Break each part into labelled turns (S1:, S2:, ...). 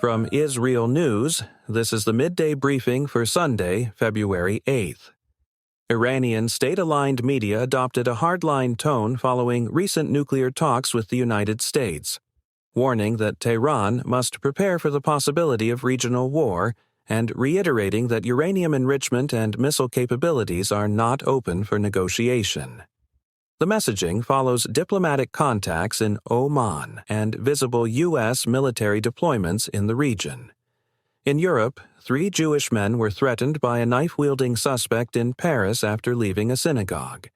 S1: From IsReal News, this is the midday briefing for Sunday, February 8th. Iranian state-aligned media adopted a hardline tone following recent nuclear talks with the United States, warning that Tehran must prepare for the possibility of regional war and reiterating that uranium enrichment and missile capabilities are not open for negotiation. The messaging follows diplomatic contacts in Oman and visible U.S. military deployments in the region. In Europe, 3 Jewish men were threatened by a knife-wielding suspect in Paris after leaving a synagogue.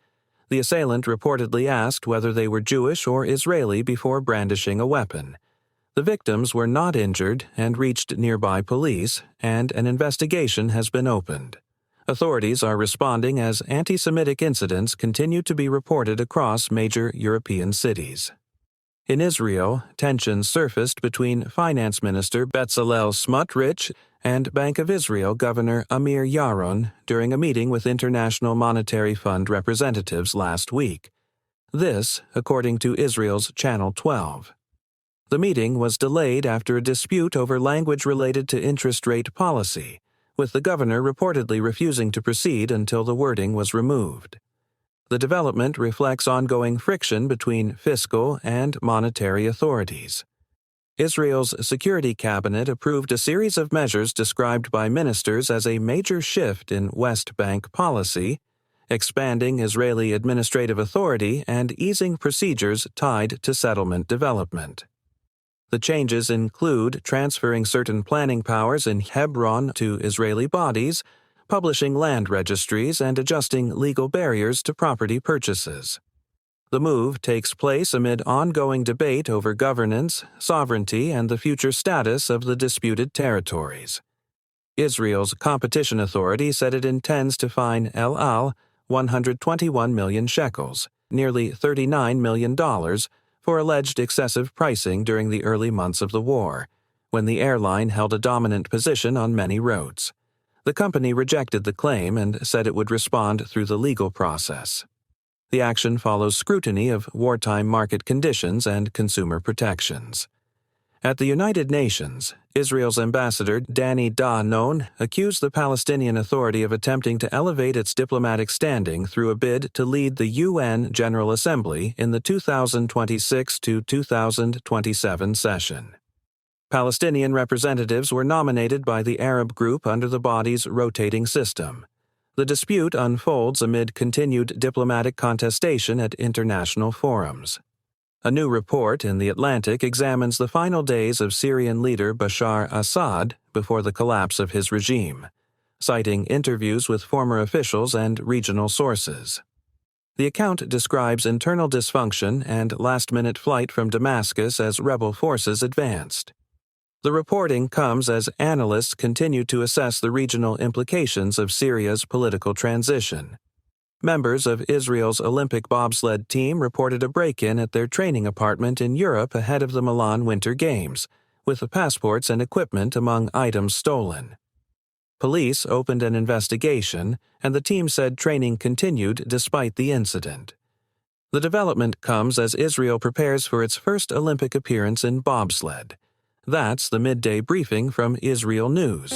S1: The assailant reportedly asked whether they were Jewish or Israeli before brandishing a weapon. The victims were not injured and reached nearby police, and an investigation has been opened. Authorities are responding as anti-Semitic incidents continue to be reported across major European cities. In Israel, tensions surfaced between Finance Minister Bezalel Smotrich and Bank of Israel Governor Amir Yaron during a meeting with International Monetary Fund representatives last week. This, according to Israel's Channel 12. The meeting was delayed after a dispute over language related to interest rate policy, with the governor reportedly refusing to proceed until the wording was removed. The development reflects ongoing friction between fiscal and monetary authorities. Israel's security cabinet approved a series of measures described by ministers as a major shift in West Bank policy, expanding Israeli administrative authority and easing procedures tied to settlement development. The changes include transferring certain planning powers in Hebron to Israeli bodies, publishing land registries, and adjusting legal barriers to property purchases. The move takes place amid ongoing debate over governance, sovereignty, and the future status of the disputed territories. Israel's competition authority said it intends to fine El Al 121 million shekels, nearly $39 million, for alleged excessive pricing during the early months of the war, when the airline held a dominant position on many routes. The company rejected the claim and said it would respond through the legal process. The action follows scrutiny of wartime market conditions and consumer protections. At the United Nations, Israel's ambassador Danny Danon accused the Palestinian Authority of attempting to elevate its diplomatic standing through a bid to lead the UN General Assembly in the 2026 to 2027 session. Palestinian representatives were nominated by the Arab group under the body's rotating system. The dispute unfolds amid continued diplomatic contestation at international forums. A new report in The Atlantic examines the final days of Syrian leader Bashar Assad before the collapse of his regime, citing interviews with former officials and regional sources. The account describes internal dysfunction and last-minute flight from Damascus as rebel forces advanced. The reporting comes as analysts continue to assess the regional implications of Syria's political transition. Members of Israel's Olympic bobsled team reported a break-in at their training apartment in Europe ahead of the Milan Winter Games, with the passports and equipment among items stolen. Police opened an investigation, and the team said training continued despite the incident. The development comes as Israel prepares for its first Olympic appearance in bobsled. That's the midday briefing from IsReal News.